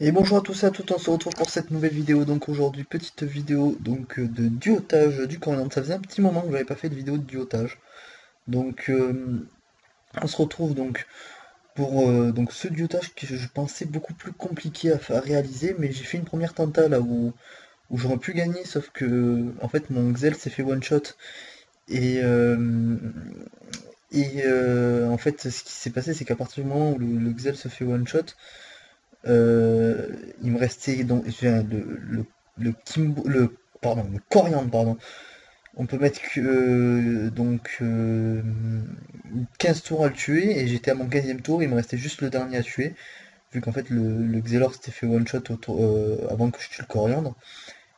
Et bonjour à tous et à toutes, on se retrouve pour cette nouvelle vidéo. Donc aujourd'hui, petite vidéo de duotage du coriandre. Ça faisait un petit moment que j'avais pas fait de vidéo de duotage. Donc on se retrouve donc pour ce duotage que je pensais beaucoup plus compliqué à réaliser, mais j'ai fait une première tenta là où j'aurais pu gagner, sauf que en fait mon Xel s'est fait one shot et en fait ce qui s'est passé c'est qu'à partir du moment où le Xel se fait one shot, il me restait donc le coriandre, pardon. On peut mettre que 15 tours à le tuer et j'étais à mon 15e tour, il me restait juste le dernier à tuer, vu qu'en fait le Xelor s'était fait one shot avant que je tue le coriandre.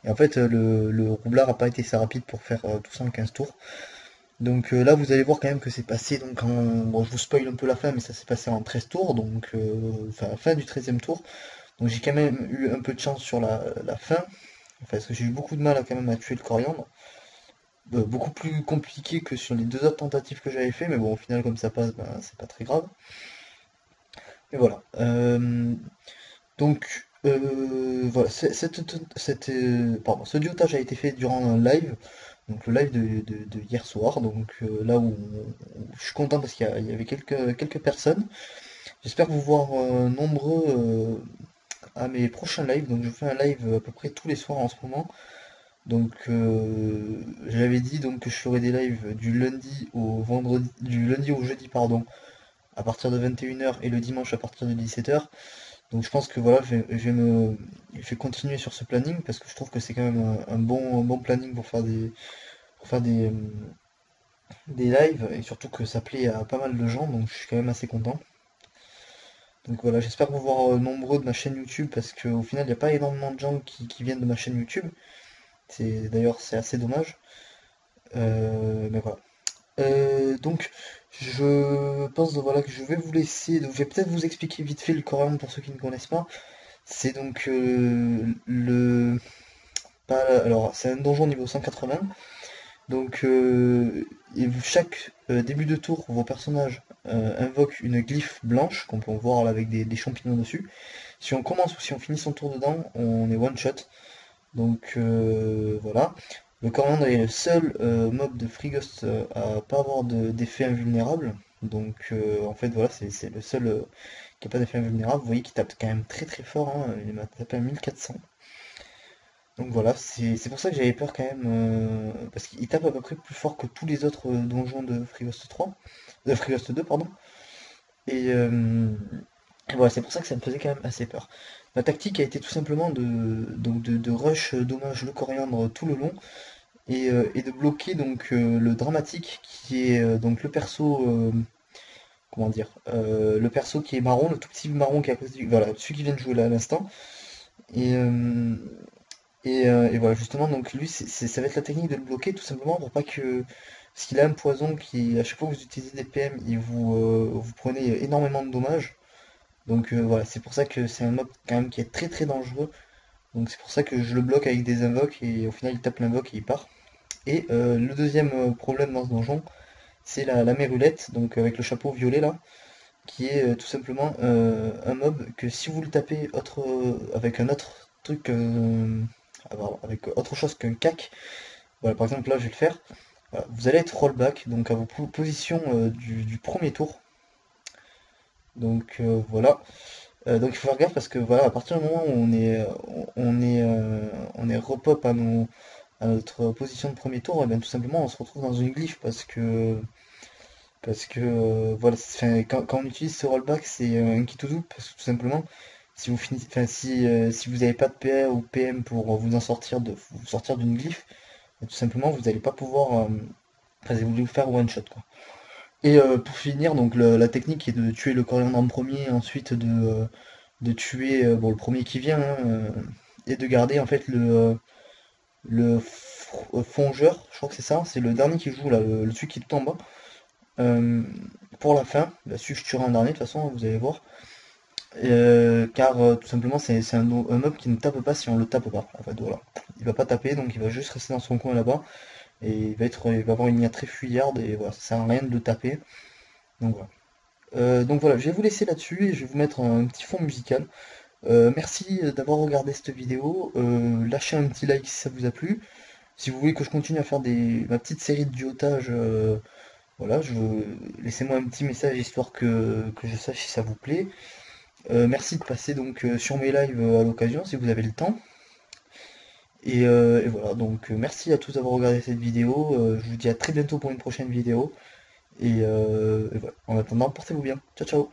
Et en fait le roublard a pas été assez rapide pour faire tout ça en 15 tours. Donc là vous allez voir quand même que c'est passé bon je vous spoil un peu la fin mais ça s'est passé en 13 tours, donc enfin fin du 13e tour. Donc j'ai quand même eu un peu de chance sur la fin, parce que j'ai eu beaucoup de mal quand même à tuer le coriandre. Beaucoup plus compliqué que sur les deux autres tentatives que j'avais fait, mais bon au final comme ça passe, ben, c'est pas très grave. Et voilà. Voilà, ce diotage a été fait durant un live, donc le live de hier soir, donc là où je suis content parce qu'il y avait quelques personnes. J'espère vous voir nombreux à mes prochains lives, donc je fais un live à peu près tous les soirs en ce moment. Donc j'avais dit donc que je ferais des lives du lundi au jeudi pardon, à partir de 21 h et le dimanche à partir de 17 h. Donc je pense que voilà, je vais continuer sur ce planning parce que je trouve que c'est quand même un bon planning pour faire des lives et surtout que ça plaît à pas mal de gens, donc je suis quand même assez content. Donc voilà, j'espère vous voir nombreux de ma chaîne YouTube parce qu'au final il n'y a pas énormément de gens qui viennent de ma chaîne YouTube. C'est assez dommage. Mais voilà. Donc, je pense voilà, que je vais vous laisser. Donc, je vais peut-être vous expliquer vite fait le coriandre pour ceux qui ne connaissent pas. C'est donc le. Alors, c'est un donjon niveau 180. Donc, chaque début de tour, vos personnages invoquent une glyphe blanche qu'on peut voir là, avec des champignons dessus. Si on commence ou si on finit son tour dedans, on est one shot. Donc voilà. Le coriandre est le seul mob de Free Ghost à pas avoir d'effet invulnérable. Donc en fait voilà, c'est le seul qui n'a pas d'effet invulnérable. Vous voyez qu'il tape quand même très très fort, hein. Il m'a tapé à 1400. Donc voilà, c'est pour ça que j'avais peur quand même, parce qu'il tape à peu près plus fort que tous les autres donjons de Free Ghost 2, pardon. Et, voilà, c'est pour ça que ça me faisait quand même assez peur. Ma tactique a été tout simplement de rush dommage le coriandre tout le long et de bloquer donc le dramatique qui est donc le perso, comment dire, le perso qui est marron, le tout petit marron qui est à côté voilà, celui qui vient de jouer là à l'instant. Et, euh, et voilà, justement, donc lui, ça va être la technique de le bloquer tout simplement pour pas que. Parce qu'il a un poison qui, à chaque fois que vous utilisez des PM, vous prenez énormément de dommages. Donc voilà, c'est pour ça que c'est un mob quand même qui est très très dangereux. Donc c'est pour ça que je le bloque avec des invoques et au final il tape l'invoque et il part. Et le deuxième problème dans ce donjon, c'est la mérulette, donc avec le chapeau violet là, qui est tout simplement un mob que si vous le tapez avec un autre truc, avec autre chose qu'un cac, voilà par exemple là je vais le faire, voilà, vous allez être rollback, donc à vos positions du premier tour. Donc voilà. Donc il faut faire gaffe parce que voilà, à partir du moment où on est repop à notre position de premier tour, et bien tout simplement on se retrouve dans une glyphe parce que voilà, quand on utilise ce rollback, c'est un kit to do parce que tout simplement si vous finissez, enfin si vous n'avez pas de PA ou PM pour vous en sortir vous sortir d'une glyphe, tout simplement vous n'allez pas pouvoir enfin, vous allez vous faire one shot quoi. Et pour finir, donc la technique est de tuer le coriandre en premier, ensuite de tuer bon, le premier qui vient, hein, et de garder en fait fongeur, je crois que c'est ça, c'est le dernier qui joue là, celui qui est tout en bas. Euh, pour la fin, bah, celui que je tuerai en dernier de toute façon, vous allez voir. Car tout simplement c'est un mob qui ne tape pas si on le tape pas. En fait, voilà. Il va pas taper, donc il va juste rester dans son coin là-bas. Et il va avoir une ligne très fuyarde et voilà, ça sert à rien de le taper. Donc voilà. Donc voilà, je vais vous laisser là-dessus et je vais vous mettre un petit fond musical. Merci d'avoir regardé cette vidéo. Lâchez un petit like si ça vous a plu. Si vous voulez que je continue à faire ma petite série de duotage, voilà, laissez-moi un petit message histoire que je sache si ça vous plaît. Merci de passer donc sur mes lives à l'occasion si vous avez le temps. Et voilà, donc merci à tous d'avoir regardé cette vidéo. Je vous dis à très bientôt pour une prochaine vidéo. Et voilà, en attendant, portez-vous bien. Ciao, ciao.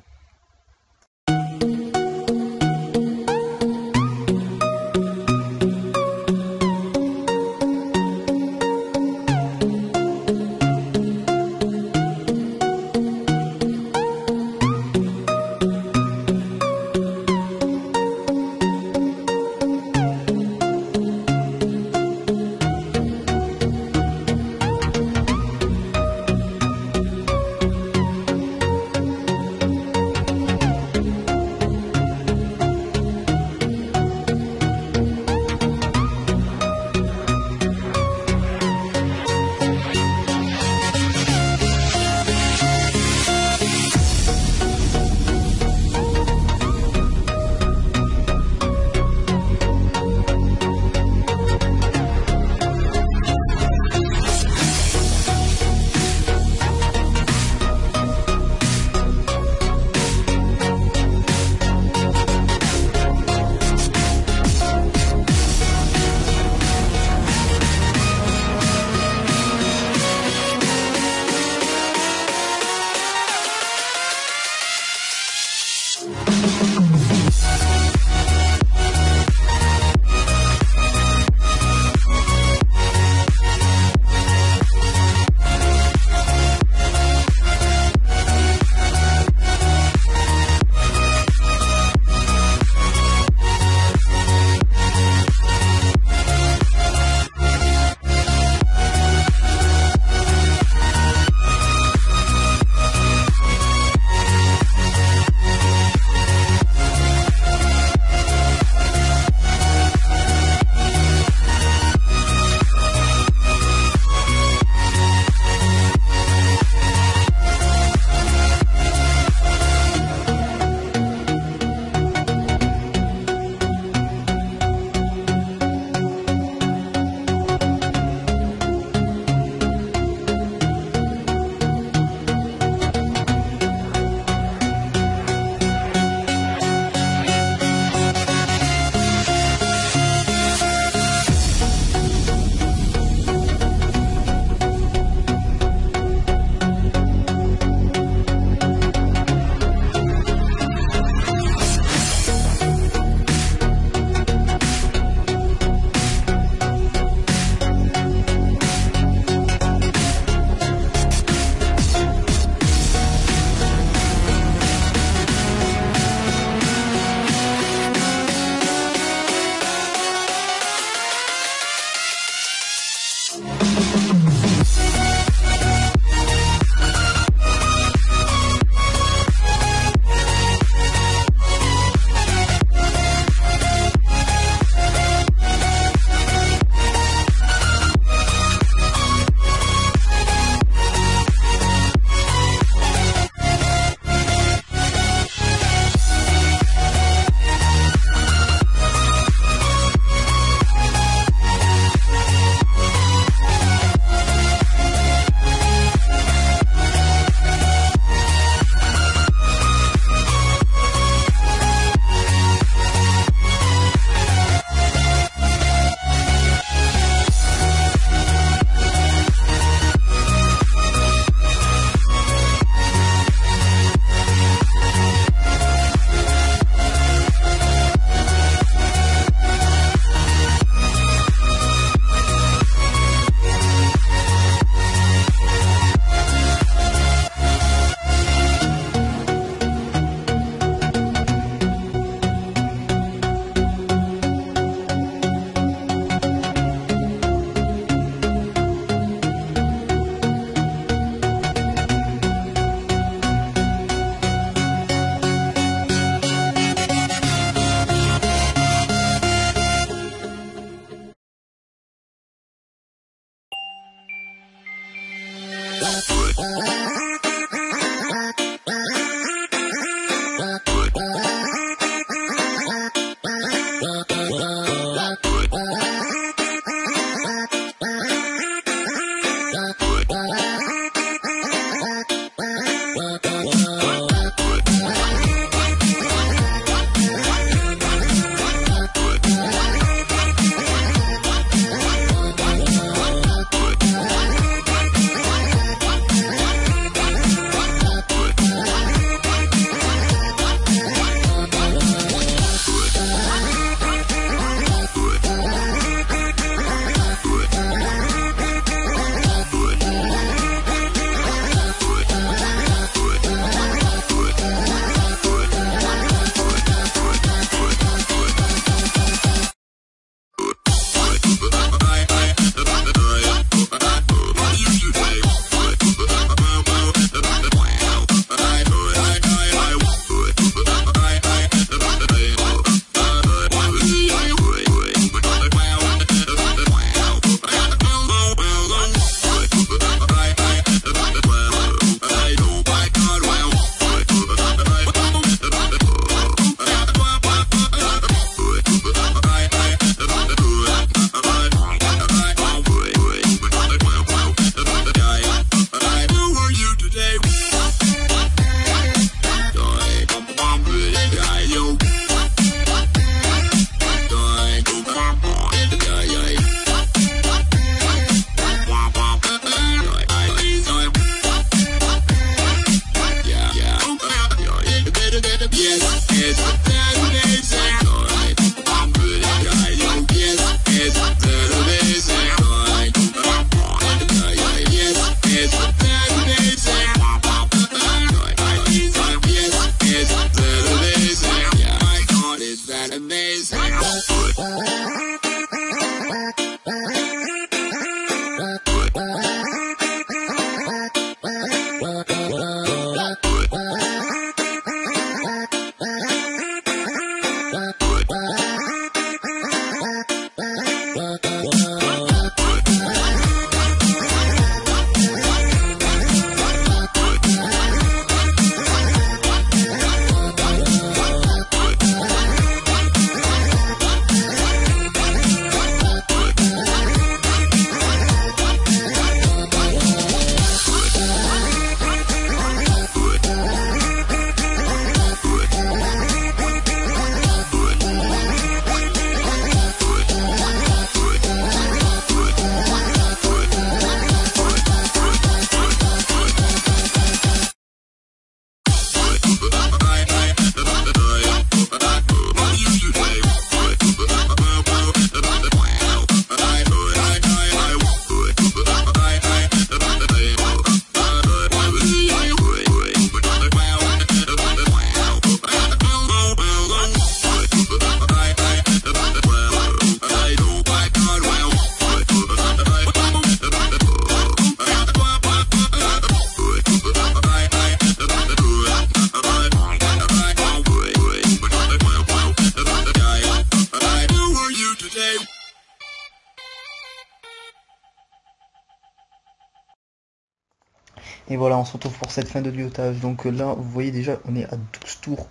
Et voilà, on se retrouve pour cette fin de duotage. Donc là, vous voyez déjà, on est à 12 tours.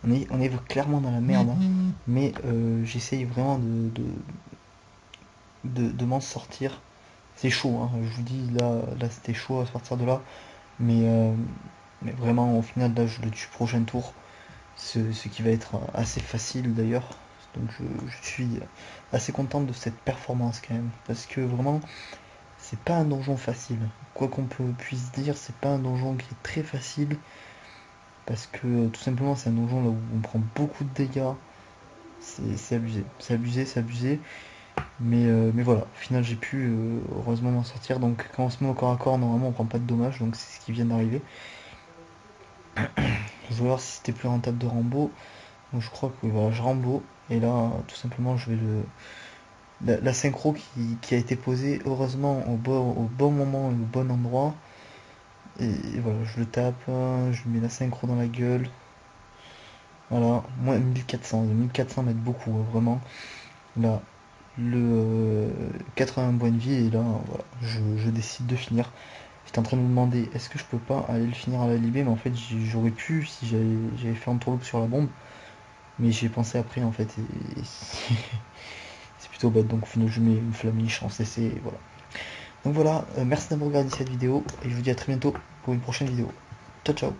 On est clairement dans la merde. Hein. Mais j'essaye vraiment de m'en sortir. C'est chaud, hein. Je vous dis, là c'était chaud à sortir de là. Mais vraiment, au final, là, je le tue prochain tour. Ce qui va être assez facile d'ailleurs. Donc je suis assez content de cette performance quand même. Parce que vraiment, c'est pas un donjon facile. Quoi qu'on puisse dire, c'est pas un donjon qui est très facile. Parce que tout simplement, c'est un donjon là où on prend beaucoup de dégâts. C'est abusé. C'est abusé, c'est abusé. Mais voilà, au final, j'ai pu heureusement m'en sortir. Donc quand on se met au corps à corps, normalement, on prend pas de dommages. Donc c'est ce qui vient d'arriver. Je vais voir si c'était plus rentable de Rambo. Donc je crois que voilà, je Rambo. Et là, tout simplement, je vais la synchro qui a été posée heureusement au bon moment et au bon endroit. Et voilà, je le tape, je lui mets la synchro dans la gueule. Voilà, moins 1400 mètres beaucoup, hein, vraiment. Là, le 80 points de vie, et là, voilà, je décide de finir. J'étais en train de me demander, est-ce que je peux pas aller le finir à la libé, mais en fait, j'aurais pu si j'avais fait un tourloupe sur la bombe. Mais j'ai pensé après, en fait, et c'est plutôt bête, donc au final, je mets une flamiche en CC, et voilà. Donc voilà, merci d'avoir regardé cette vidéo, et je vous dis à très bientôt pour une prochaine vidéo. Ciao, ciao.